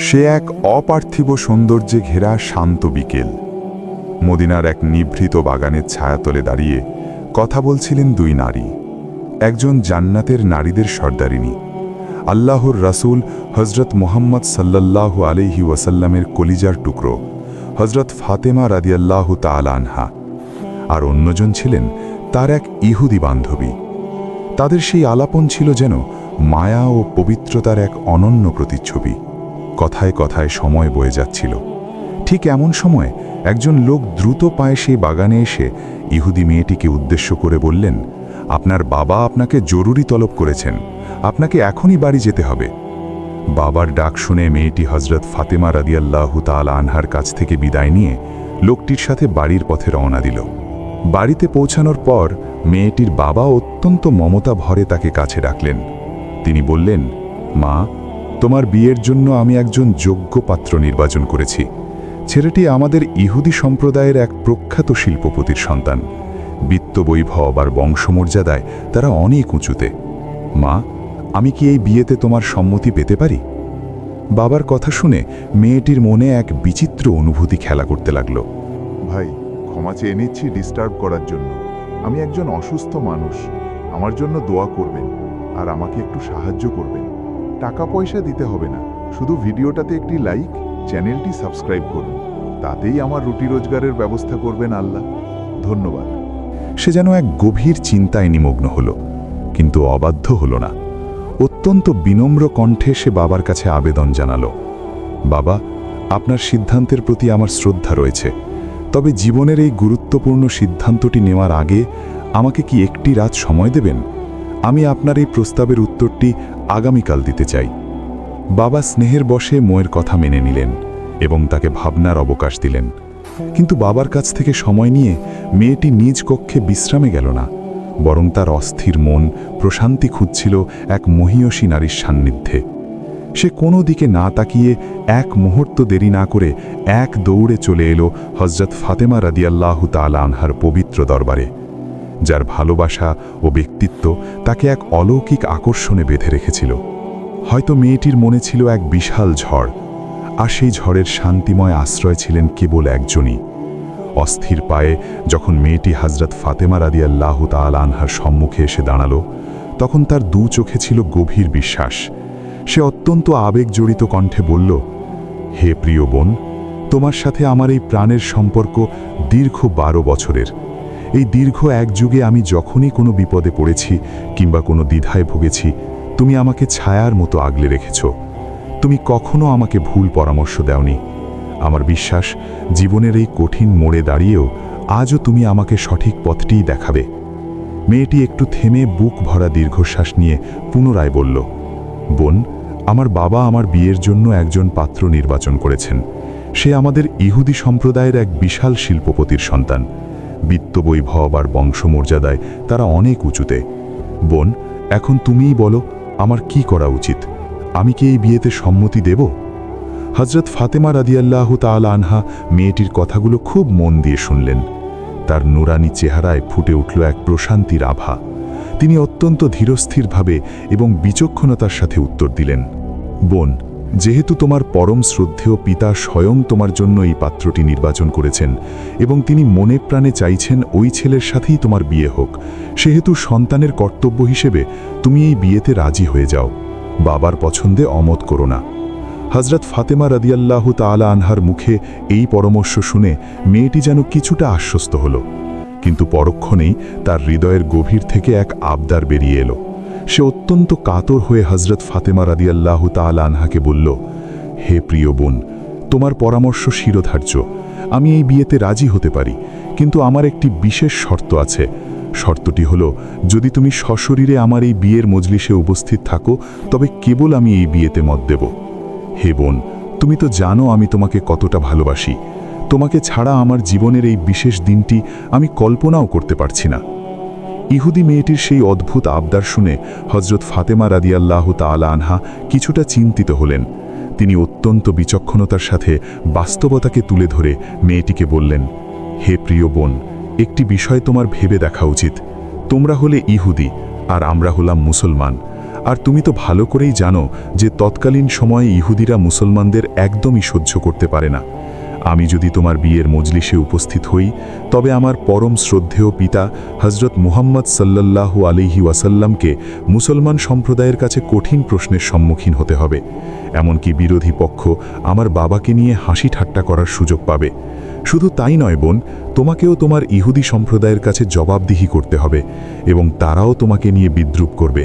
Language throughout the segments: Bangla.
সে এক অপার্থিব সৌন্দর্যে ঘেরা শান্ত বিকেল। মদিনার এক নিভৃত বাগানের ছায়াতলে দাঁড়িয়ে কথা বলছিলেন দুই নারী, একজন জান্নাতের নারীদের সর্দারিনী, আল্লাহর রাসূল হজরত মুহাম্মদ সাল্লাল্লাহু আলাইহি ওয়াসাল্লামের কলিজার টুকরো হজরত ফাতেমা রাদিয়াল্লাহু তাআলা আনহা। আর অন্যজন ছিলেন তার এক ইহুদি বান্ধবী। তাদের সেই আলাপন ছিল যেন মায়া ও পবিত্রতার এক অনন্য প্রতিচ্ছবি। কথায় কথায় সময় বয়ে যাচ্ছিল। ঠিক এমন সময় একজন লোক দ্রুত পায়ে সেই বাগানে এসে ইহুদি মেয়েটিকে উদ্দেশ্য করে বললেন, আপনার বাবা আপনাকে জরুরি তলব করেছেন, আপনাকে এখনই বাড়ি যেতে হবে। বাবার ডাক শুনে মেয়েটি হজরত ফাতেমা রাদিয়াল্লাহু তাআলা আনহার কাছ থেকে বিদায় নিয়ে লোকটির সাথে বাড়ির পথে রওনা দিল। বাড়িতে পৌঁছানোর পর মেয়েটির বাবা অত্যন্ত মমতা ভরে তাকে কাছে ডাকলেন। তিনি বললেন, মা, তোমার বিয়ের জন্য আমি একজন যোগ্য পাত্র নির্বাচন করেছি। ছেলেটি আমাদের ইহুদি সম্প্রদায়ের এক প্রখ্যাত শিল্পপতির সন্তান। বিত্তবৈভব আর বংশমর্যাদায় তারা অনেক উঁচুতে। মা, আমি কি এই বিয়েতে তোমার সম্মতি পেতে পারি? বাবার কথা শুনে মেয়েটির মনে এক বিচিত্র অনুভূতি খেলা করতে লাগল। ভাই, ক্ষমা চেয়ে নিচ্ছি ডিস্টার্ব করার জন্য। আমি একজন অসুস্থ মানুষ। আমার জন্য দোয়া করবেন আর আমাকে একটু সাহায্য করবেন। টাকা পয়সা দিতে হবে না, শুধু ভিডিওটাতে একটি লাইক, চ্যানেলটি সাবস্ক্রাইব করুন। তাতেই আমার রুটি রোজগারের ব্যবস্থা করবেন আল্লাহ। ধন্যবাদ। সে যেন এক গভীর চিন্তায় নিমগ্ন হল, কিন্তু অবাধ্য হল না। অত্যন্ত বিনম্র কণ্ঠে সে বাবার কাছে আবেদন জানালো, বাবা, আপনার সিদ্ধান্তের প্রতি আমার শ্রদ্ধা রয়েছে, তবে জীবনের এই গুরুত্বপূর্ণ সিদ্ধান্তটি নেওয়ার আগে আমাকে কি একটি রাত সময় দেবেন? আমি আপনার এই প্রস্তাবের উত্তরটি আগামীকাল দিতে চাই। বাবা স্নেহের বশে মেয়ের কথা মেনে নিলেন এবং তাকে ভাবনার অবকাশ দিলেন। কিন্তু বাবার কাছ থেকে সময় নিয়ে মেয়েটি নিজ কক্ষে বিশ্রামে গেল না, বরং তার অস্থির মন প্রশান্তি খুঁজছিল এক মহীয়সী নারীর সান্নিধ্যে। সে কোনো দিকে না তাকিয়ে এক মুহূর্ত দেরি না করে এক দৌড়ে চলে এলো হজরত ফাতেমা রাদিয়াল্লাহু তাআলা আনহার পবিত্র দরবারে, যার ভালোবাসা ও ব্যক্তিত্ব তাকে এক অলৌকিক আকর্ষণে বেঁধে রেখেছিল। হয়তো মেয়েটির মনে ছিল এক বিশাল ঝড়, আর সেই ঝড়ের শান্তিময় আশ্রয় ছিলেন কেবল একজনই। অস্থির পায়ে যখন মেয়েটি হজরত ফাতেমা রাদিয়াল্লাহু তাআলা আনহার সম্মুখে এসে দাঁড়ালো, তখন তার দু চোখে ছিল গভীর বিশ্বাস। সে অত্যন্ত আবেগজড়িত কণ্ঠে বলল, হে প্রিয় বোন, তোমার সাথে আমার এই প্রাণের সম্পর্ক দীর্ঘ 12 বছরের। এই দীর্ঘ এক যুগে আমি যখনই কোনো বিপদে পড়েছি কিংবা কোনো দ্বিধায় ভুগেছি, তুমি আমাকে ছায়ার মতো আগলে রেখেছ। তুমি কখনো আমাকে ভুল পরামর্শ দাওনি। আমার বিশ্বাস, জীবনের এই কঠিন মোড়ে দাঁড়িয়েও আজও তুমি আমাকে সঠিক পথটিই দেখাবে। মেয়েটি একটু থেমে বুক ভরা দীর্ঘশ্বাস নিয়ে পুনরায় বলল, বোন, আমার বাবা আমার বিয়ের জন্য একজন পাত্র নির্বাচন করেছেন। সে আমাদের ইহুদি সম্প্রদায়ের এক বিশাল শিল্পপতির সন্তান। বিত্তবৈভব আর বংশমর্যাদায় তারা অনেক উঁচুতে। বোন, এখন তুমিই বলো, আমার কি করা উচিত? আমি কি এই বিয়েতে সম্মতি দেব? হজরত ফাতেমা রাদিয়াল্লাহু তাআলা আনহা মেয়েটির কথাগুলো খুব মন দিয়ে শুনলেন। তার নুরানি চেহারায় ফুটে উঠল এক প্রশান্তির আভা। তিনি অত্যন্ত ধীরস্থিরভাবে এবং বিচক্ষণতার সাথে উত্তর দিলেন, বোন, যেহেতু তোমার পরম শ্রদ্ধেয় পিতা স্বয়ং তোমার জন্য এই পাত্রটি নির্বাচন করেছেন এবং তিনি মনে প্রাণে চাইছেন ওই ছেলের সাথেই তোমার বিয়ে হোক, সেহেতু সন্তানের কর্তব্য হিসেবে তুমি এই বিয়েতে রাজি হয়ে যাও। বাবার পছন্দে অমত করো না। হজরত ফাতেমা রাদিয়াল্লাহু তাআলা আনহার মুখে এই পরামর্শ শুনে মেয়েটি যেন কিছুটা আশ্বস্ত হল, কিন্তু পরক্ষণেই তার হৃদয়ের গভীর থেকে এক আবদার বেরিয়ে এলো। সে অত্যন্ত কাতর হয়ে হজরত ফাতেমা রাদিয়াল্লাহু তাআলা আনহাকে বলল, হে প্রিয় বোন, তোমার পরামর্শ শিরোধার্য। আমি এই বিয়েতে রাজি হতে পারি, কিন্তু আমার একটি বিশেষ শর্ত আছে। শর্তটি হলো, যদি তুমি সশরীরে আমার এই বিয়ের মজলিসে উপস্থিত থাকো, তবে কেবল আমি এই বিয়েতে মত দেব। হে বোন, তুমি তো জানো আমি তোমাকে কতটা ভালোবাসি। তোমাকে ছাড়া আমার জীবনের এই বিশেষ দিনটি আমি কল্পনাও করতে পারছি না। ইহুদি মেয়েটির সেই অদ্ভুত আবদার শুনে হজরত ফাতেমা রাদিয়াল্লাহু তাআলা আনহা কিছুটা চিন্তিত হলেন। তিনি অত্যন্ত বিচক্ষণতার সাথে বাস্তবতাকে তুলে ধরে মেয়েটিকে বললেন, হে প্রিয় বোন, একটি বিষয় তোমার ভেবে দেখা উচিত। তোমরা হলে ইহুদি আর আমরা হলাম মুসলমান, আর তুমি তো ভালো করেই জানো যে তৎকালীন সময়ে ইহুদিরা মুসলমানদের একদমই সহ্য করতে পারে না। আমি যদি তোমার বিয়ের মজলিসে উপস্থিত হই, তবে আমার পরম শ্রদ্ধেয় পিতা হজরত মুহাম্মদ সাল্লাল্লাহু আলাইহি ওয়াসাল্লামকে মুসলমান সম্প্রদায়ের কাছে কঠিন প্রশ্নের সম্মুখীন হতে হবে। এমনকি বিরোধী পক্ষ আমার বাবাকে নিয়ে হাসি ঠাট্টা করার সুযোগ পাবে। শুধু তাই নয় বোন, তোমাকেও তোমার ইহুদি সম্প্রদায়ের কাছে জবাবদিহি করতে হবে এবং তারাও তোমাকে নিয়ে বিদ্রূপ করবে।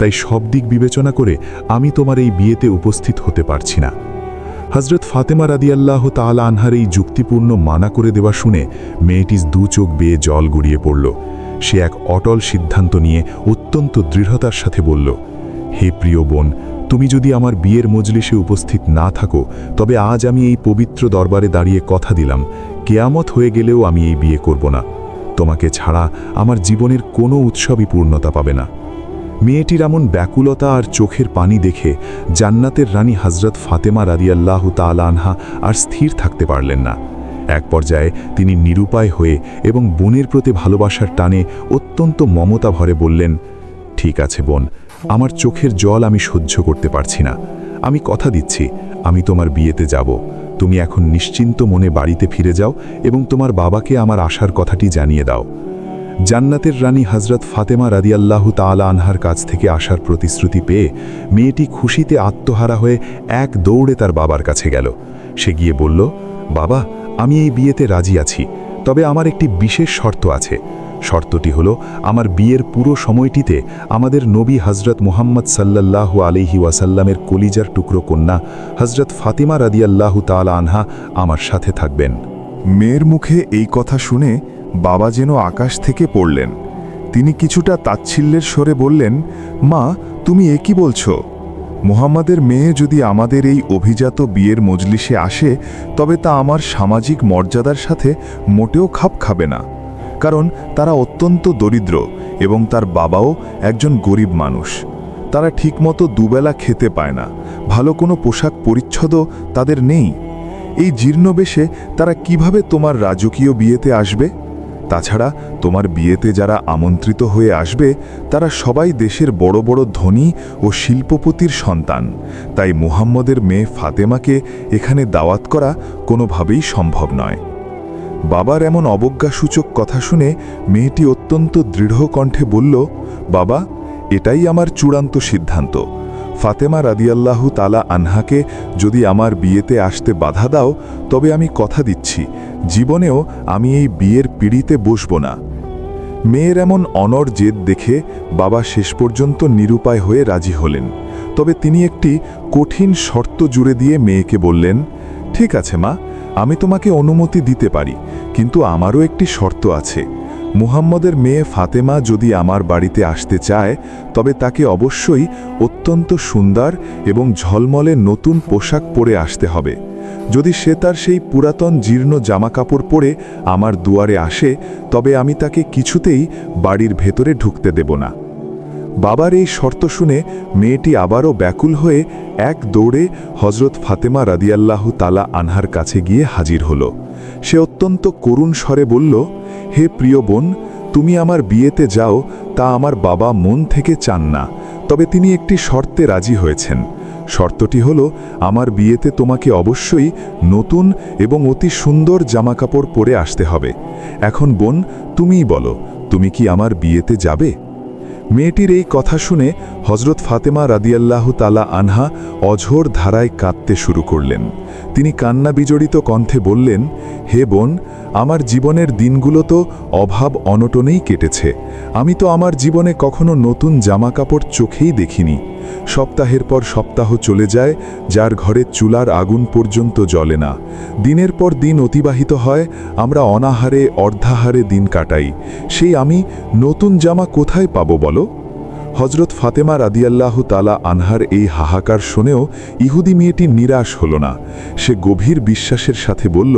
তাই সব দিক বিবেচনা করে আমি তোমার এই বিয়েতে উপস্থিত হতে পারছি না। হজরত ফাতেমা রাদিয়াল্লাহু তাআলা আনহার এই যুক্তিপূর্ণ মানা করে দেওয়া শুনে মেয়েটি দু চোখ বেয়ে জল গড়িয়ে পড়ল। সে এক অটল সিদ্ধান্ত নিয়ে অত্যন্ত দৃঢ়তার সাথে বলল, হে প্রিয় বোন, তুমি যদি আমার বিয়ের মজলিসে উপস্থিত না থাকো, তবে আজ আমি এই পবিত্র দরবারে দাঁড়িয়ে কথা দিলাম, কেয়ামত হয়ে গেলেও আমি এই বিয়ে করব না। তোমাকে ছাড়া আমার জীবনের কোনো উৎসবই পূর্ণতা পাবে না। মেয়েটির এমন ব্যাকুলতা আর চোখের পানি দেখে জান্নাতের রানী হজরত ফাতেমা রাদিয়াল্লাহু তাআলা আনহা আর স্থির থাকতে পারলেন না। এক পর্যায়ে তিনি নিরুপায় হয়ে এবং বোনের প্রতি ভালোবাসার টানে অত্যন্ত মমতা ভরে বললেন, ঠিক আছে বোন, আমার চোখের জল আমি সহ্য করতে পারছি না। আমি কথা দিচ্ছি, আমি তোমার বিয়েতে যাব। তুমি এখন নিশ্চিন্ত মনে বাড়িতে ফিরে যাও এবং তোমার বাবাকে আমার আসার কথাটি জানিয়ে দাও। জান্নাতের রানী হজরত ফাতেমা রাদিয়াল্লাহু তাআলা আনহার কাছ থেকে আসার প্রতিশ্রুতি পেয়ে মেয়েটি খুশিতে আত্মহারা হয়ে এক দৌড়ে তার বাবার কাছে গেল। সে গিয়ে বলল, বাবা, আমি এই বিয়েতে রাজি আছি, তবে আমার একটি বিশেষ শর্ত আছে। শর্তটি হলো, আমার বিয়ের পুরো সময়টিতে আমাদের নবী হজরত মুহাম্মদ সাল্লাল্লাহু আলাইহি ওয়াসাল্লামের কলিজার টুকরো কন্যা হজরত ফাতিমা রাদিয়াল্লাহু তাআলা আনহা আমার সাথে থাকবেন। মেয়ের মুখে এই কথা শুনে বাবা যেন আকাশ থেকে পড়লেন। তিনি কিছুটা তাচ্ছিল্যের স্বরে বললেন, মা, তুমি এ কি বলছো? মুহাম্মাদের মেয়ে যদি আমাদের এই অভিজাত বিয়ের মজলিসে আসে, তবে তা আমার সামাজিক মর্যাদার সাথে মোটেও খাপ খাবে না। কারণ তারা অত্যন্ত দরিদ্র এবং তার বাবাও একজন গরিব মানুষ। তারা ঠিকমতো দুবেলা খেতে পায় না, ভালো কোনো পোশাক পরিচ্ছদও তাদের নেই। এই জীর্ণ বেশে তারা কিভাবে তোমার রাজকীয় বিয়েতে আসবে? তাছাড়া তোমার বিয়েতে যারা আমন্ত্রিত হয়ে আসবে, তারা সবাই দেশের বড় বড় ধনী ও শিল্পপতির সন্তান। তাই মুহাম্মদের মেয়ে ফাতেমাকে এখানে দাওয়াত করা কোনোভাবেই সম্ভব নয়। বাবার এমন অবজ্ঞাসূচক কথা শুনে মেয়েটি অত্যন্ত দৃঢ় কণ্ঠে বলল, বাবা, এটাই আমার চূড়ান্ত সিদ্ধান্ত। ফাতেমা রাদিয়াল্লাহু তাআলা আনহাকে যদি আমার বিয়েতে আসতে বাধা দাও, তবে আমি কথা দিচ্ছি, জীবনেও আমি এই বিয়ের পিঁড়িতে বসব না। মেয়ের এমন অনড় জেদ দেখে বাবা শেষ পর্যন্ত নিরুপায় হয়ে রাজি হলেন। তবে তিনি একটি কঠিন শর্ত জুড়ে দিয়ে মেয়েকে বললেন, ঠিক আছে মা, আমি তোমাকে অনুমতি দিতে পারি, কিন্তু আমারও একটি শর্ত আছে। মুহাম্মদের মেয়ে ফাতেমা যদি আমার বাড়িতে আসতে চায়, তবে তাকে অবশ্যই অত্যন্ত সুন্দর এবং ঝলমলে নতুন পোশাক পরে আসতে হবে। যদি সে তার সেই পুরাতন জীর্ণ জামাকাপড় পরে আমার দুয়ারে আসে, তবে আমি তাকে কিছুতেই বাড়ির ভেতরে ঢুকতে দেব না। বাবার এই শর্ত শুনে মেয়েটি আবারও ব্যাকুল হয়ে এক দৌড়ে হজরত ফাতেমা রাদিয়াল্লাহু তাআলা আনহার কাছে গিয়ে হাজির হল। সে অত্যন্ত করুণ স্বরে বলল, হে প্রিয় বোন, তুমি আমার বিয়েতে যাও, তা আমার বাবা মন থেকে চান না, তবে তিনি একটি শর্তে রাজি হয়েছেন। শর্তটি হলো, আমার বিয়েতে তোমাকে অবশ্যই নতুন এবং অতি সুন্দর জামাকাপড় পরে আসতে হবে। এখন বোন, তুমিই বলো, তুমি কি আমার বিয়েতে যাবে? মেয়েটির এই কথা শুনে হজরত ফাতেমা রাদিয়াল্লাহু তাআলা আনহা অঝোর ধারায় কাঁদতে শুরু করলেন। তিনি কান্না বিজড়িত কণ্ঠে বললেন, হে বোন, আমার জীবনের দিনগুলো তো অভাব অনটনেই কেটেছে। আমি তো আমার জীবনে কখনো নতুন জামাকাপড় চোখেই দেখিনি। সপ্তাহের পর সপ্তাহ চলে যায়, যার ঘরে চুলার আগুন পর্যন্ত জ্বলে না। দিনের পর দিন অতিবাহিত হয়, আমরা অনাহারে অর্ধাহারে দিন কাটাই। সেই আমি নতুন জামা কোথায় পাবো বলো? হজরত ফাতেমা রাদিয়াল্লাহু তাআলা আনহার এই হাহাকার শুনেও ইহুদি মেয়েটি নিরাশ হল না। সে গভীর বিশ্বাসের সাথে বলল,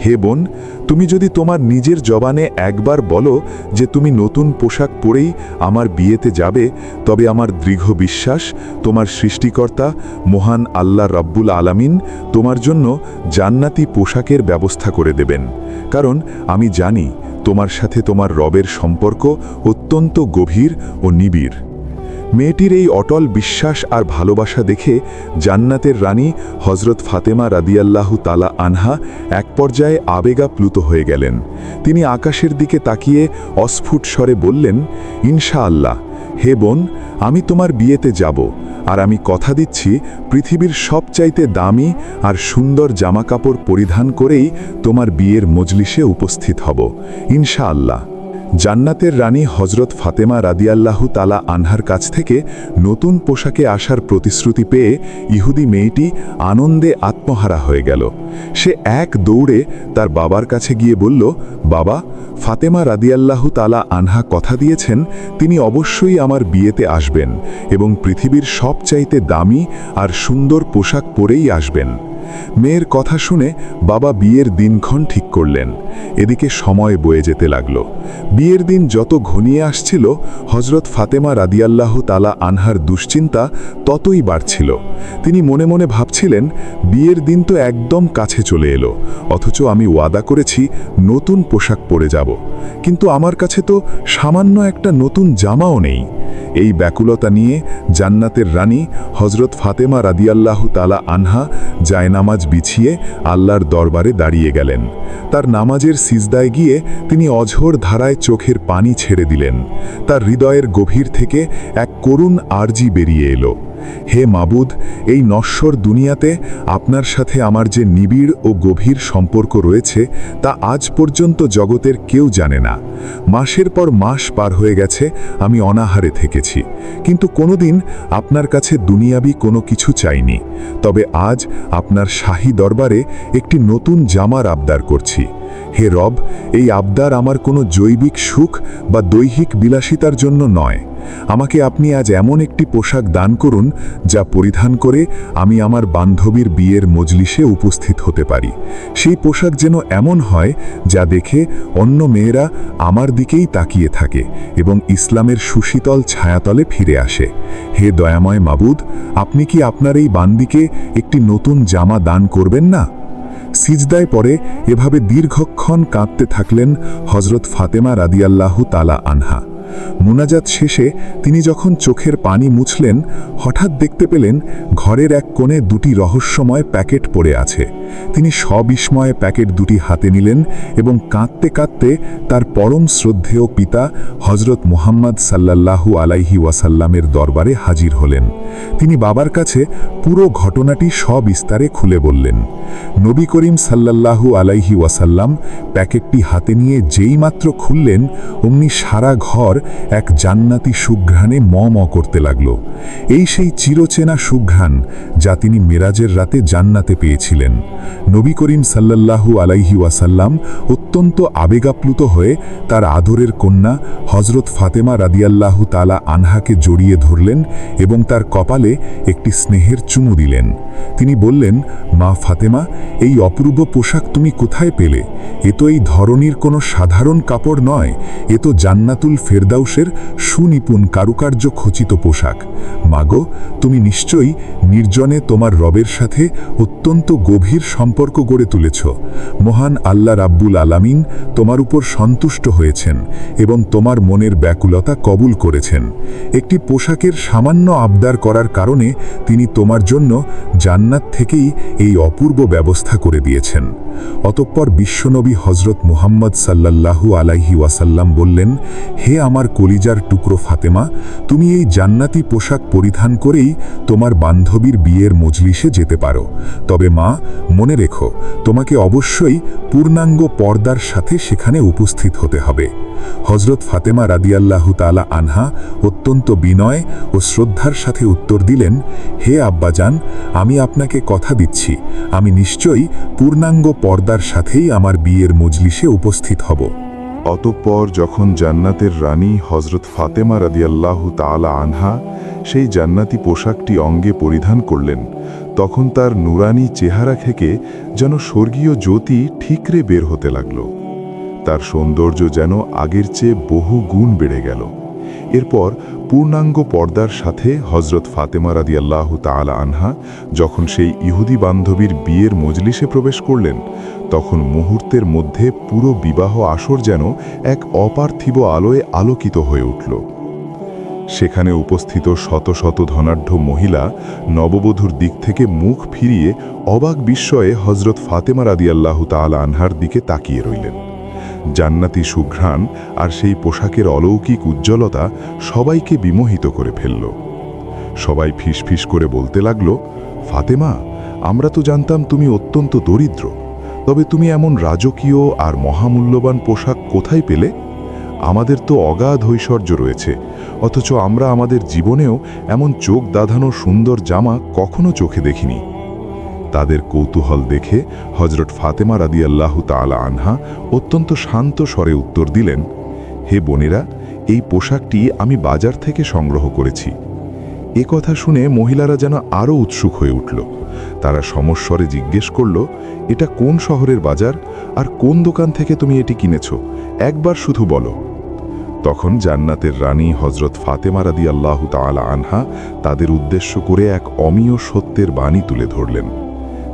হে বোন, তুমি যদি তোমার নিজের জবানে একবার বলো যে তুমি নতুন পোশাক পরেই আমার বিয়েতে যাবে, তবে আমার দৃঢ় বিশ্বাস তোমার সৃষ্টিকর্তা মহান আল্লাহ রাব্বুল আলামিন তোমার জন্য জান্নাতি পোশাকের ব্যবস্থা করে দেবেন। কারণ আমি জানি তোমার সাথে তোমার রবের সম্পর্ক অত্যন্ত গভীর ও নিবিড়। মেয়েটির এই অটল বিশ্বাস আর ভালোবাসা দেখে জান্নাতের রানী হজরত ফাতেমা রাদিয়াল্লাহু তাআলা আনহা এক পর্যায়ে আবেগাপ্লুত হয়ে গেলেন। তিনি আকাশের দিকে তাকিয়ে অস্ফুট স্বরে বললেন, ইনশাআল্লাহ, হে বোন, আমি তোমার বিয়েতে যাব, আর আমি কথা দিচ্ছি পৃথিবীর সবচাইতে দামি আর সুন্দর জামাকাপড় পরিধান করেই তোমার বিয়ের মজলিসে উপস্থিত হব, ইনশাআল্লাহ। জান্নাতের রানী হজরত ফাতেমা রাদিয়াল্লাহু তাআলা আনহার কাছ থেকে নতুন পোশাকে আসার প্রতিশ্রুতি পেয়ে ইহুদি মেয়েটি আনন্দে আত্মহারা হয়ে গেল। সে এক দৌড়ে তার বাবার কাছে গিয়ে বলল, বাবা, ফাতেমা রাদিয়াল্লাহু তাআলা আনহা কথা দিয়েছেন তিনি অবশ্যই আমার বিয়েতে আসবেন এবং পৃথিবীর সবচাইতে দামি আর সুন্দর পোশাক পরেই আসবেন। মেয়ের কথা শুনে বাবা বিয়ের দিনক্ষণ ঠিক করলেন। এদিকে সময় বয়ে যেতে লাগল। বিয়ের দিন যত ঘনিয়ে আসছিল, হজরত ফাতেমা রাদিয়াল্লাহু তাআলা আনহার দুশ্চিন্তা ততই বাড়ছিল। তিনি মনে মনে ভাবছিলেন, বিয়ের দিন তো একদম কাছে চলে এলো, অথচ আমি ওয়াদা করেছি নতুন পোশাক পরে যাব, কিন্তু আমার কাছে তো সামান্য একটা নতুন জামাও নেই। এই ব্যাকুলতা নিয়ে জান্নাতের রানী হজরত ফাতেমা রাদিয়াল্লাহু তাআলা আনহা জায়নামাজ বিছিয়ে আল্লাহর দরবারে দাঁড়িয়ে গেলেন। তার নামাজের সিজদায় গিয়ে তিনি অঝোর ধারায় চোখের পানি ছেড়ে দিলেন। তার হৃদয়ের গভীর থেকে এক করুণ আরজি বেরিয়ে এলো, হে মাবুদ, এই নশ্বর দুনিয়াতে আপনার সাথে আমার যে নিবিড় ও গভীর সম্পর্ক রয়েছে তা আজ পর্যন্ত জগতের কেউ জানে না। মাসের পর মাস পার হয়ে গেছে আমি অনাহারে থেকেছি, কিন্তু কোনোদিন আপনার কাছে দুনিয়াবি কোনো কিছু চাইনি। তবে আজ আপনার শাহী দরবারে একটি নতুন জামার আবদার করছি। হে রব, এই আবদার আমার কোনো জৈবিক সুখ বা দৈহিক বিলাসিতার জন্য নয়। আমাকে আপনি আজ এমন একটি পোশাক দান করুন যা পরিধান করে আমি আমার বান্ধবীর বিয়ের মজলিসে উপস্থিত হতে পারি। সেই পোশাক যেন এমন হয় যা দেখে অন্য মেয়েরা আমার দিকেই তাকিয়ে থাকে এবং ইসলামের সুশীতল ছায়াতলে ফিরে আসে। হে দয়াময় মাবুদ, আপনি কি আপনার এই বান্দিকে একটি নতুন জামা দান করবেন না? সিজদায় পরে এভাবে দীর্ঘক্ষণ কাঁদতে থাকলেন হজরত ফাতেমা রাদিয়াল্লাহু তাআলা আনহা। মুনাজাত শেষে তিনি যখন চোখের পানি মুছলেন, হঠাৎ দেখতে পেলেন ঘরের এক কোণে দুটি রহস্যময় প্যাকেট পড়ে আছে। তিনি সবিস্ময়ে প্যাকেট দুটি হাতে নিলেন এবং কাঁদতে কাঁদতে তার পরম শ্রদ্ধেয় পিতা হজরত মুহাম্মদ সাল্লাল্লাহু আলাইহি ওয়াসাল্লামের দরবারে হাজির হলেন। তিনি বাবার কাছে পুরো ঘটনাটি সবিস্তারে খুলে বললেন। নবী করিম সাল্লাল্লাহু আলাইহি ওয়াসাল্লাম প্যাকেটটি হাতে নিয়ে যেইমাত্র খুললেন, অমনি সারা ঘর এক জান্নাতি সুঘ্রাণে ম ম করতে লাগল। এই সেই চিরচেনা সুঘ্রাণ যা তিনি মেরাজের রাতে জান্নাতে পেয়েছিলেন। নবী করিম সাল্লাল্লাহু আলাইহি ওয়াসাল্লাম অত্যন্ত আবেগাপ্লুত হয়ে তার আদরের কন্যা হজরত ফাতেমা রাদিয়াল্লাহু তাআলা আনহাকে জড়িয়ে ধরলেন এবং তার কপালে একটি স্নেহের চুমু দিলেন। তিনি বললেন, মা ফাতেমা, এই অপূর্ব পোশাক তুমি কোথায় পেলে? এ তো এই ধরনের কোনো সাধারণ কাপড় নয়, এ তো জান্নাতুল ফেরদাউসের সুনিপুণ কারুকার্য খচিত পোশাক। মাগো, তুমি নিশ্চয়ই নির্জনে তোমার রবের সাথে অত্যন্ত গভীর সম্পর্ক গড়ে তুলেছ। মহান আল্লাহ রাব্বুল আলামিন তোমার উপর সন্তুষ্ট হয়েছেন এবং তোমার মনের ব্যাকুলতা কবুল করেছেন। একটি পোশাকের সামান্য আবদার করার কারণে তিনি তোমার জন্য জান্নাত থেকেই এই অপূর্ব ব্যবস্থা করে দিয়েছেন। অতঃপর বিশ্বনবী হজরত মুহাম্মদ সাল্লাল্লাহু আলাইহি ওয়াসাল্লাম বললেন, হে আমার কলিজার টুকরো ফাতেমা, তুমি এই জান্নাতি পোশাক পরিধান করেই তোমার বান্ধবীর বিয়ের মজলিসে যেতে পারো। তবে মা, মনে রেখো, তোমাকে অবশ্যই পূর্ণাঙ্গ পর্দার সাথে সেখানে উপস্থিত হতে হবে। হজরত ফাতেমা রাদিয়াল্লাহু তাআলা আনহা অত্যন্ত বিনয় ও শ্রদ্ধার সাথে উত্তর দিলেন, হে আব্বাজান, আমি আপনাকে কথা দিচ্ছি আমি নিশ্চয়ই পূর্ণাঙ্গ পর্দার সাথেই আমার বিয়ের মজলিসে উপস্থিত হব। অতঃপর যখন জান্নাতের রানী হজরত ফাতেমা রাদিয়াল্লাহু তাআলা আনহা সেই জান্নাতি পোশাকটি অঙ্গে পরিধান করলেন, তখন তার নুরানি চেহারা থেকে যেন স্বর্গীয় জ্যোতি ঠিকরে বের হতে লাগল। তার সৌন্দর্য যেন আগের চেয়ে বহু গুণ বেড়ে গেল। এরপর পূর্ণাঙ্গ পর্দার সাথে হজরত ফাতেমা রাদিয়াল্লাহু তাআলা আনহা যখন সেই ইহুদি বান্ধবীর বিয়ের মজলিসে প্রবেশ করলেন, তখন মুহূর্তের মধ্যে পুরো বিবাহ আসর যেন এক অপার্থিব আলোয় আলোকিত হয়ে উঠল। সেখানে উপস্থিত শত শত ধনাঢ্য মহিলা নববধূর দিক থেকে মুখ ফিরিয়ে অবাক বিস্ময়ে হজরত ফাতেমা রাদিয়াল্লাহু তাআলা আনহার দিকে তাকিয়ে রইলেন। জান্নাতি সুঘ্রাণ আর সেই পোশাকের অলৌকিক উজ্জ্বলতা সবাইকে বিমোহিত করে ফেলল। সবাই ফিসফিস করে বলতে লাগল, ফাতেমা, আমরা তো জানতাম তুমি অত্যন্ত দরিদ্র, তবে তুমি এমন রাজকীয় আর মহামূল্যবান পোশাক কোথায় পেলে? আমাদের তো অগাধ ঐশ্বর্য রয়েছে, অথচ আমরা আমাদের জীবনেও এমন চোখ দাধানো সুন্দর জামা কখনো চোখে দেখিনি। তাদের কৌতূহল দেখে হজরত ফাতেমা রাদিয়াল্লাহু তাআলা আনহা অত্যন্ত শান্ত স্বরে উত্তর দিলেন, হে বোনেরা, এই পোশাকটি আমি বাজার থেকে সংগ্রহ করেছি। এ কথা শুনে মহিলারা যেন আরও উৎসুক হয়ে উঠল। তারা সমস্বরে জিজ্ঞেস করল, এটা কোন শহরের বাজার আর কোন দোকান থেকে তুমি এটি কিনেছ? একবার শুধু বলো। তখন জান্নাতের রানী হজরত ফাতেমা রাদিয়াল্লাহু তাআলা আনহা তাদের উদ্দেশ্য করে এক অমীয় সত্যের বাণী তুলে ধরলেন।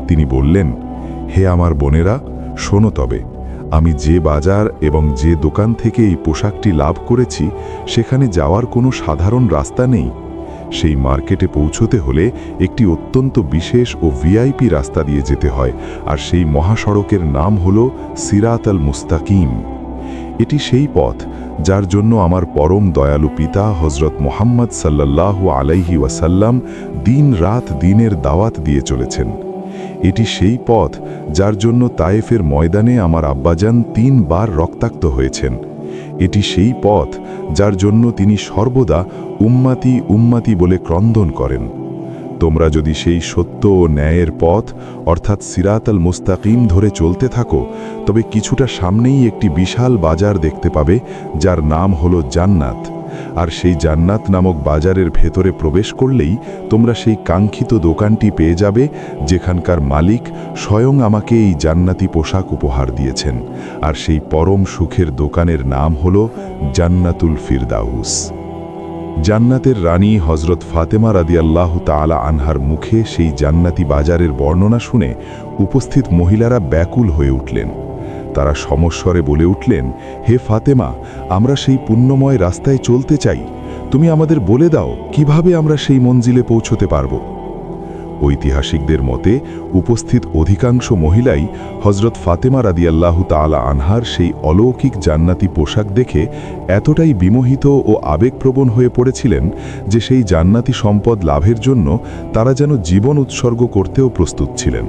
তিনি বললেন, হে আমার বোনেরা, শোনো তবে, আমি যে বাজার এবং যে দোকান থেকে এই পোশাকটি লাভ করেছি সেখানে যাওয়ার কোনো সাধারণ রাস্তা নেই। সেই মার্কেটে পৌঁছতে হলে একটি অত্যন্ত বিশেষ ও ভিআইপি রাস্তা দিয়ে যেতে হয়, আর সেই মহাসড়কের নাম হল সিরাত আল মুস্তাকিম। এটি সেই পথ যার জন্য আমার পরম দয়ালু পিতা হজরত মুহাম্মদ সাল্লাল্লাহু আলাইহি ওয়াসাল্লাম দিন রাত দিনের দাওয়াত দিয়ে চলেছেন। এটি সেই পথ যার জন্য তায়েফের ময়দানে আমার আব্বাজান 3 বার রক্তাক্ত হয়েছেন। এটি সেই পথ যার জন্য তিনি সর্বদা উম্মাতি উম্মাতি বলে ক্রন্দন করেন। তোমরা যদি সেই সত্য ও ন্যায়ের পথ অর্থাৎ সিরাত আল মুস্তাকিম ধরে চলতে থাকো, তবে কিছুটা সামনেই একটি বিশাল বাজার দেখতে পাবে যার নাম হলো জান্নাত। আর সেই জান্নাত নামক বাজারের ভেতরে প্রবেশ করলেই তোমরা সেই কাঙ্ক্ষিত দোকানটি পেয়ে যাবে যেখানকার মালিক স্বয়ং আমাকে এই জান্নাতি পোশাক উপহার দিয়েছেন। আর সেই পরম সুখের দোকানের নাম হলো জান্নাতুল ফিরদাউস। জান্নাতের রানী হজরত ফাতেমা রাদিয়াল্লাহু তাআলা আনহার মুখে সেই জান্নাতি বাজারের বর্ণনা শুনে উপস্থিত মহিলারা ব্যাকুল হয়ে উঠলেন। তারা সমস্বরে বলে উঠলেন, হে ফাতেমা, আমরা সেই পুণ্যময় রাস্তায় চলতে চাই। তুমি আমাদের বলে দাও কিভাবে আমরা সেই মঞ্জিলে পৌঁছতে পারব। ঐতিহাসিকদের মতে উপস্থিত অধিকাংশ মহিলাই হজরত ফাতেমা রাদিয়াল্লাহু তাআলা আনহার সেই অলৌকিক জান্নাতি পোশাক দেখে এতটাই বিমোহিত ও আবেগপ্রবণ হয়ে পড়েছিলেন যে সেই জান্নাতি সম্পদ লাভের জন্য তারা যেন জীবন উৎসর্গ করতেও প্রস্তুত ছিলেন।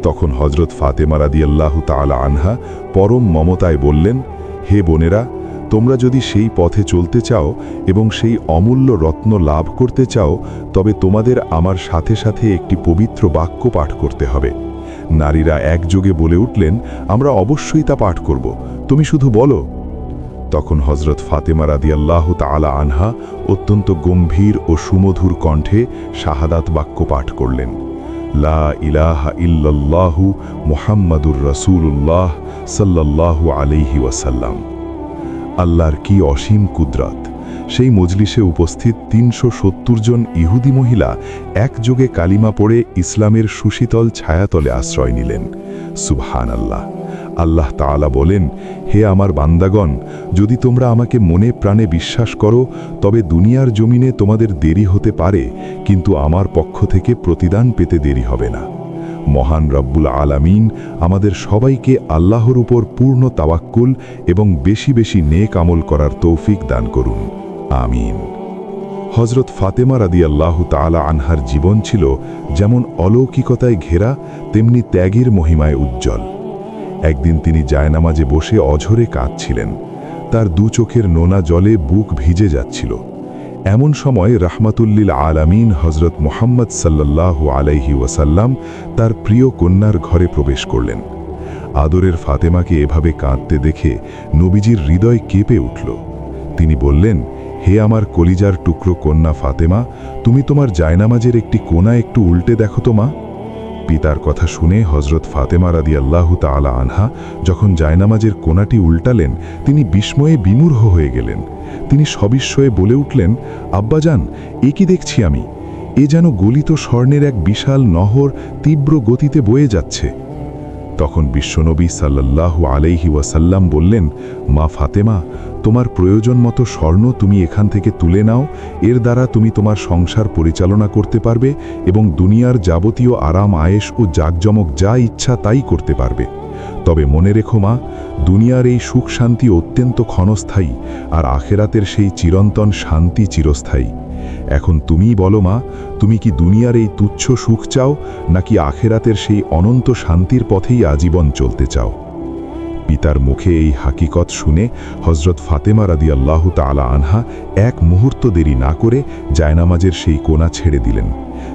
তখন হজরত ফাতেমা রাদিয়াল্লাহু তাআলা আনহা পরম মমতায় বললেন, হে বোনেরা, তোমরা যদি সেই পথে চলতে চাও এবং সেই অমূল্য রত্ন লাভ করতে চাও, তবে তোমাদের আমার সাথে সাথে একটি পবিত্র বাক্য পাঠ করতে হবে। নারীরা একযোগে বলে উঠলেন, আমরা অবশ্যই তা পাঠ করব, তুমি শুধু বলো। তখন হজরত ফাতেমা রাদিয়াল্লাহু তাআলা আনহা অত্যন্ত গম্ভীর ও সুমধুর কণ্ঠে শাহাদাত বাক্য পাঠ করলেন, লা ইলাহা ইল্লাল্লাহু মুহাম্মাদুর রাসূলুল্লাহ সাল্লাল্লাহু আলাইহি ওয়াসাল্লাম। আল্লাহর কি অসীম কুদরত! সেই মজলিসে উপস্থিত ৩৭০ জন ইহুদি মহিলা একযোগে কালিমা পড়ে ইসলামের সুশীতল ছায়াতলে আশ্রয় নিলেন। সুবহানাল্লাহ। আল্লাহ তাআলা বলেন, হে আমার বান্দাগণ, যদি তোমরা আমাকে মনে প্রাণে বিশ্বাস করো, তবে দুনিয়ার জমিনে তোমাদের দেরি হতে পারে, কিন্তু আমার পক্ষ থেকে প্রতিদান পেতে দেরি হবে না। মহান রব্বুল আলামিন আমাদের সবাইকে আল্লাহর উপর পূর্ণ তাওয়াক্কুল এবং বেশি বেশি নেক আমল করার তৌফিক দান করুন, আমিন। হজরত ফাতেমা রাদিয়াল্লাহু তাআলা আনহার জীবন ছিল যেমন অলৌকিকতায় ঘেরা, তেমনি ত্যাগের মহিমায় উজ্জ্বল। একদিন তিনি জায়নামাজে বসে অঝরে কাঁদছিলেন। তার দু চোখের নোনা জলে বুক ভিজে যাচ্ছিল। এমন সময় রাহমাতুল্লিল আলামিন হজরত মুহাম্মদ সাল্লাল্লাহু আলাইহি ওয়াসাল্লাম তার প্রিয় কন্যার ঘরে প্রবেশ করলেন। আদরের ফাতেমাকে এভাবে কাঁদতে দেখে নবীজির হৃদয় কেঁপে উঠল। তিনি বললেন, হে আমার কলিজার টুকরো কন্যা ফাতেমা, তুমি তোমার জায়নামাজের একটি কোণা একটু উল্টে দেখো তো মা। পিতার কথা শুনে হজরত ফাতেমা রাদিয়াল্লাহু তাআলা আনহা যখন জায়নামাজের কোণাটি উল্টালেন, তিনি বিস্ময়ে বিমূঢ় হয়ে গেলেন। তিনি সবিস্ময়ে বলে উঠলেন, আব্বাজান, এ কি দেখছি আমি? এ যেন গলিত স্বর্ণের এক বিশাল নহর তীব্র গতিতে বয়ে যাচ্ছে। তখন বিশ্বনবী সাল্লাল্লাহু আলাইহি ওয়াসাল্লাম বললেন, মা ফাতেমা, তোমার প্রয়োজন মতো স্বর্ণ তুমি এখান থেকে তুলে নাও, এর দ্বারা তুমি তোমার সংসার পরিচালনা করতে পারবে এবং দুনিয়ার যাবতীয় আরাম আয়েশ ও জাকজমক যা ইচ্ছা তাই করতে পারবে। তবে মনে রেখো মা, দুনিয়ার এই সুখ শান্তি অত্যন্ত ক্ষণস্থায়ী, আর আখেরাতের সেই চিরন্তন শান্তি চিরস্থায়ী। এখন তুমিই বলো মা, তুমি কি দুনিয়ার এই তুচ্ছ সুখ চাও, নাকি আখেরাতের সেই অনন্ত শান্তির পথেই আজীবন চলতে চাও? পিতার মুখে এই হাকিকত শুনে হযরত ফাতেমা রাদিয়াল্লাহু তাআলা আনহা এক মুহূর্ত দেরি না করে জায়নামাজের সেই কোণা ছেড়ে দিলেন।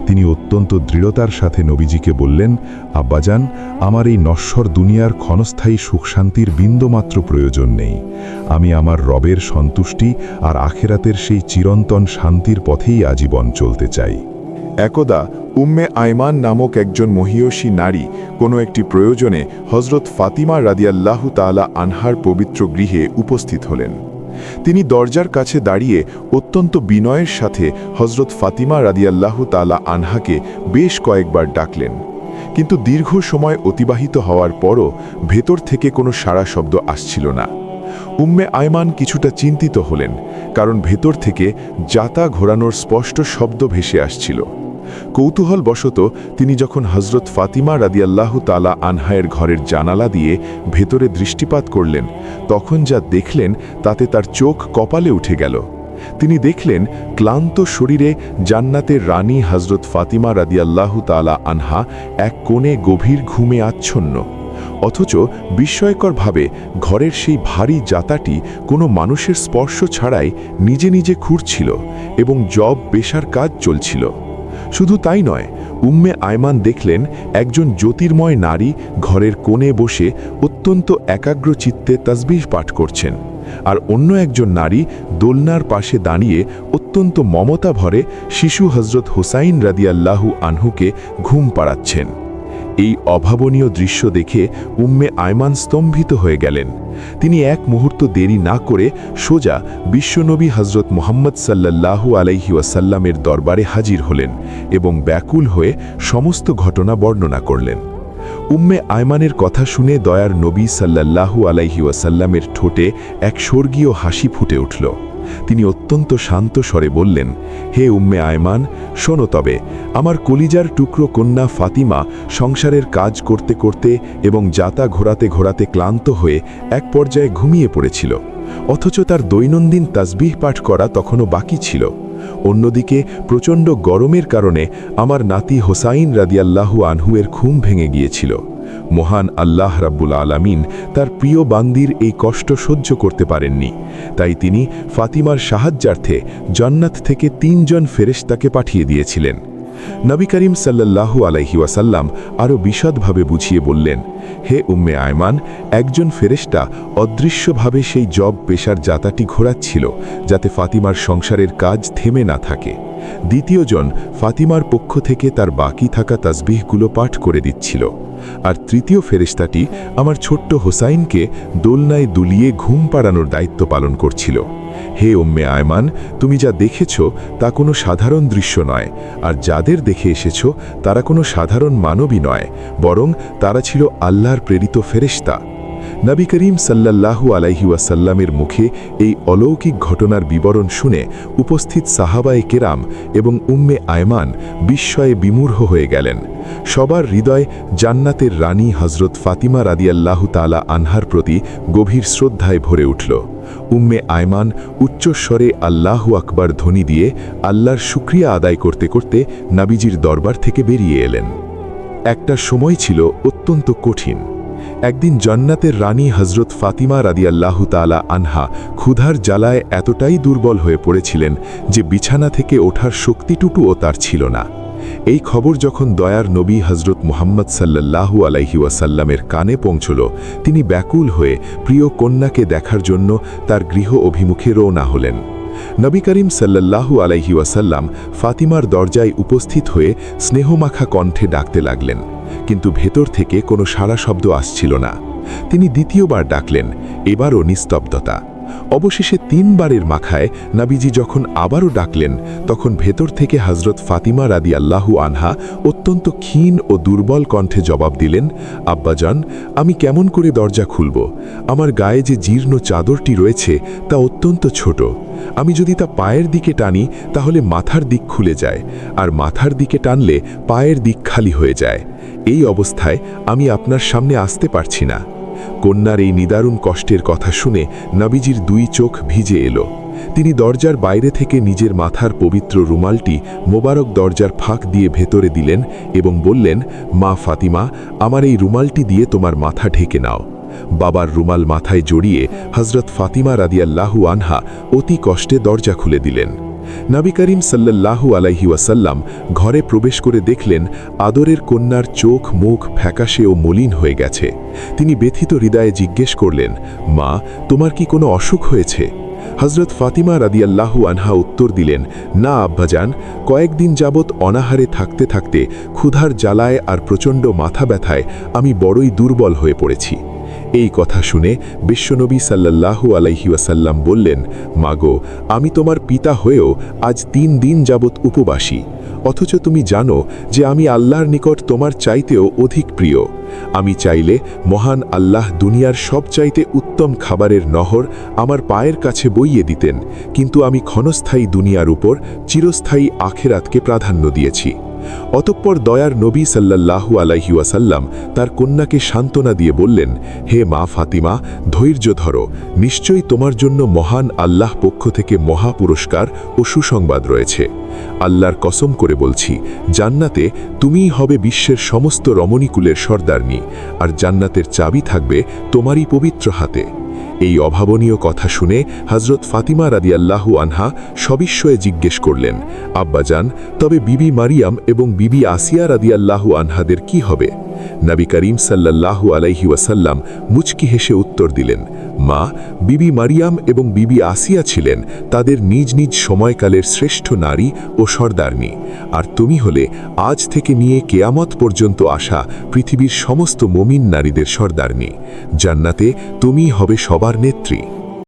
তিনি অত্যন্ত দৃঢ়তার সাথে নবীজিকে বললেন, আব্বাজান, আমার এই নশ্বর দুনিয়ার ক্ষণস্থায়ী সুখ শান্তির বিন্দুমাত্র প্রয়োজন নেই। আমি আমার রবের সন্তুষ্টি আর আখেরাতের সেই চিরন্তন শান্তির পথেই আজীবন চলতে চাই। একদা উম্মে আয়মান নামক একজন মহিয়সী নারী কোনো একটি প্রয়োজনে হযরত ফাতিমা রাদিয়াল্লাহু তাআলা আনহার পবিত্র গৃহে উপস্থিত হলেন। তিনি দরজার কাছে দাঁড়িয়ে অত্যন্ত বিনয়ের সাথে হযরত ফাতিমা রাদিয়াল্লাহু তাআলা আনহাকে বেশ কয়েকবার ডাকলেন, কিন্তু দীর্ঘ সময় অতিবাহিত হওয়ার পরও ভেতর থেকে কোনো সাড়া শব্দ আসছিল না। উম্মে আয়মান কিছুটা চিন্তিত হলেন, কারণ ভেতর থেকে জাতা ঘোরানোর স্পষ্ট শব্দ ভেসে আসছিল। কৌতূহলবশত তিনি যখন হযরত ফাতিমা রাদিয়াল্লাহু তাআলা আনহায়ের ঘরের জানালা দিয়ে ভেতরে দৃষ্টিপাত করলেন, তখন যা দেখলেন তাতে তার চোখ কপালে উঠে গেল। তিনি দেখলেন ক্লান্ত শরীরে জান্নাতের রানী হযরত ফাতিমা রাদিয়াল্লাহু তাআলা আনহা এক কোণে গভীর ঘুমে আচ্ছন্ন। অথচ বিস্ময়করভাবে ঘরের সেই ভারী জাতাটি কোনো মানুষের স্পর্শ ছাড়াই নিজে নিজে খুঁড়ছিল এবং জব বেশার কাজ চলছিল। শুধু তাই নয়, উম্মে আয়মান দেখলেন একজন জ্যোতির্ময় নারী ঘরের কোণে বসে অত্যন্ত একাগ্র চিত্তে তাসবিহ পাঠ করছেন, আর অন্য একজন নারী দোলনার পাশে দাঁড়িয়ে অত্যন্ত মমতা ভরে শিশু হযরত হুসাইন রাদিয়াল্লাহু আনহুকে ঘুম পাড়াচ্ছেন। এই অভাবনীয় দৃশ্য দেখে উম্মে আয়মান স্তম্ভিত হয়ে গেলেন। তিনি এক মুহূর্ত দেরি না করে সোজা বিশ্বনবী হযরত মুহাম্মদ সাল্লাল্লাহু আলাইহি ওয়াসাল্লামের দরবারে হাজির হলেন এবং ব্যাকুল হয়ে সমস্ত ঘটনা বর্ণনা করলেন। উম্মে আয়মানের কথা শুনে দয়ার নবী সাল্লাল্লাহু আলাইহি ওয়াসাল্লামের ঠোঁটে এক স্বর্গীয় হাসি ফুটে উঠল। তিনি অত্যন্ত শান্ত স্বরে বললেন, হে উম্মে আয়মান, শোনো তবে, আমার কলিজার টুকরো কন্যা ফাতিমা সংসারের কাজ করতে করতে এবং জাতা ঘোরাতে ঘোরাতে ক্লান্ত হয়ে এক পর্যায়ে ঘুমিয়ে পড়েছিল, অথচ তার দৈনন্দিন তাসবিহ পাঠ করা তখনও বাকি ছিল। অন্যদিকে প্রচণ্ড গরমের কারণে আমার নাতি হোসাইন রাদিয়াল্লাহু আনহুয়ের ঘুম ভেঙে গিয়েছিল। মহান আল্লাহ রাব্বুল আলামিন তার প্রিয় বান্দির এই কষ্ট সহ্য করতে পারেননি, তাই তিনি ফাতিমার সাহায্যার্থে জান্নাত থেকে ৩ জন ফেরেশতাকে পাঠিয়ে দিয়েছিলেন। নবী করিম সাল্লাল্লাহু আলাইহি ওয়াসাল্লাম আরও বিশদভাবে বুঝিয়ে বললেন, হে উম্মে আয়মান, একজন ফেরেশতা অদৃশ্যভাবে সেই জব পেশার জাতাটি ঘোরাচ্ছিল যাতে ফাতিমার সংসারের কাজ থেমে না থাকে। দ্বিতীয়জন ফাতিমার পক্ষ থেকে তার বাকি থাকা তাসবিহগুলো পাঠ করে দিচ্ছিল, আর তৃতীয় ফেরেশতাটি আমার ছোট্ট হোসাইনকে দোলনায় দুলিয়ে ঘুম পাড়ানোর দায়িত্ব পালন করছিল। হে উম্মে আয়মান, তুমি যা দেখেছ তা কোনো সাধারণ দৃশ্য নয়, আর যাদের দেখে এসেছ তারা কোনো সাধারণ মানবী নয়, বরং তারা ছিল আল্লাহর প্রেরিত ফেরেশতা। নবী করিম সাল্লাল্লাহু আলাইহি ওয়াসাল্লামের মুখে এই অলৌকিক ঘটনার বিবরণ শুনে উপস্থিত সাহাবায়ে কেরাম এবং উম্মে আয়মান বিস্ময়ে বিমূঢ় হয়ে গেলেন। সবার হৃদয় জান্নাতের রানী হযরত ফাতিমা রাদিয়াল্লাহু তাআলা আনহার প্রতি গভীর শ্রদ্ধায় ভরে উঠল। উম্মে আয়মান উচ্চস্বরে আল্লাহু আকবার ধ্বনি দিয়ে আল্লাহর শুকরিয়া আদায় করতে করতে নবীজির দরবার থেকে বেরিয়ে এলেন। একটা সময় ছিল অত্যন্ত কঠিন। একদিন জান্নাতের রানী হযরত ফাতিমা রাদিয়াল্লাহু তাআলা আনহা ক্ষুধার জ্বালায় এতটাই দুর্বল হয়ে পড়েছিলেন যে বিছানা থেকে ওঠার শক্তিটুকুও তার ছিল না। এই খবর যখন দয়ার নবী হযরত মুহাম্মদ সাল্লাল্লাহু আলাইহি ওয়াসাল্লামের কানে পৌঁছল, তিনি ব্যাকুল হয়ে প্রিয় কন্যাকে দেখার জন্য তার গৃহ অভিমুখে রওনা হলেন। নবী করিম সাল্লাল্লাহু আলাইহি ওয়াসাল্লাম ফাতিমার দরজায় উপস্থিত হয়ে স্নেহমাখা কণ্ঠে ডাকতে লাগলেন, কিন্তু ভেতর থেকে কোনো সাড়া শব্দ আসছিল না। তিনি দ্বিতীয়বার ডাকলেন, এবারও নিস্তব্ধতা। অবশেষে 3 বারের মাখায় নাবিজি যখন আবারও ডাকলেন, তখন ভেতর থেকে হযরত ফাতিমা রাদিয়াল্লাহু আনহা অত্যন্ত ক্ষীণ ও দুর্বল কণ্ঠে জবাব দিলেন, আব্বাজান, আমি কেমন করে দরজা খুলব? আমার গায়ে যে জীর্ণ চাদরটি রয়েছে তা অত্যন্ত ছোট। আমি যদি তা পায়ের দিকে টানি তাহলে মাথার দিক খুলে যায়, আর মাথার দিকে টানলে পায়ের দিক খালি হয়ে যায়। এই অবস্থায় আমি আপনার সামনে আসতে পারছি না। কন্যার এই নিদারুণ কষ্টের কথা শুনে নবীজির 2 চোখ ভিজে এলো। তিনি দরজার বাইরে থেকে নিজের মাথার পবিত্র রুমালটি মোবারক দরজার ফাঁক দিয়ে ভেতরে দিলেন এবং বললেন, মা ফাতিমা, আমার এই রুমালটি দিয়ে তোমার মাথা ঢেকে নাও। বাবার রুমাল মাথায় জড়িয়ে হযরত ফাতিমা রাদিয়াল্লাহু আনহা অতি কষ্টে দরজা খুলে দিলেন। নবী করিম সাল্লাল্লাহু আলাইহি ওয়াসাল্লাম ঘরে প্রবেশ করে দেখলেন আদরের কন্যার চোখ মুখ ফ্যাকাশে ও মলিন হয়ে গেছে। তিনি ব্যথিত হৃদয়ে জিজ্ঞেস করলেন, মা, তোমার কি কোনো অসুখ হয়েছে? হযরত ফাতিমা রাদিয়াল্লাহু আনহা উত্তর দিলেন, না আব্বাজান, কয়েকদিন যাবৎ অনাহারে থাকতে থাকতে ক্ষুধার জ্বালায় আর প্রচণ্ড মাথা ব্যথায় আমি বড়ই দুর্বল হয়ে পড়েছি। এই কথা শুনে বিশ্বনবী সাল্লাল্লাহু আলাইহি ওয়াসাল্লাম বললেন, মাগো, আমি তোমার পিতা হয়েও আজ 3 দিন যাবৎ উপবাসী, অথচ তুমি জানো যে আমি আল্লাহর নিকট তোমার চাইতেও অধিক প্রিয়। আমি চাইলে মহান আল্লাহ দুনিয়ার সবচাইতে উত্তম খাবারের নহর আমার পায়ের কাছে বইয়ে দিতেন, কিন্তু আমি ক্ষণস্থায়ী দুনিয়ার উপর চিরস্থায়ী আখিরাতকে প্রাধান্য দিয়েছি। অতঃপর দয়ার নবী সাল্লাল্লাহু আলাইহি ওয়াসাল্লাম তার কন্যাকে সান্ত্বনা দিয়ে বললেন, হে মা ফাতিমা, ধৈর্য ধরো, নিশ্চয়ই তোমার জন্য মহান আল্লাহ পক্ষ থেকে মহা পুরস্কার ও সুসংবাদ রয়েছে। আল্লাহর কসম করে বলছি, জান্নাতে তুমিই হবে বিশ্বের সমস্ত রমণীকুলের সর্দারনী, আর জান্নাতের চাবি থাকবে তোমারই পবিত্র হাতে। এই অভাবনীয় কথা শুনে হযরত ফাতিমা রাদিয়াল্লাহু আনহা সবিস্ময়ে জিজ্ঞেস করলেন, আব্বাজান, তবে বিবি মারিয়াম এবং বিবি আসিয়া রাদিয়াল্লাহু আনহাদের কি হবে? নবী করিম সাল্লাল্লাহু আলাইহি ওয়াসাল্লাম মুচকি হেসে উত্তর দিলেন, মা, বিবি মারিয়াম এবং বিবি আসিয়া ছিলেন তাদের নিজ নিজ সময়কালের শ্রেষ্ঠ নারী ও সর্দারনী, আর তুমি হলে আজ থেকে নিয়ে কেয়ামত পর্যন্ত আসা পৃথিবীর সমস্ত মুমিন নারীদের সর্দারনী। জান্নাতে তুমিই হবে সবার নেত্রী।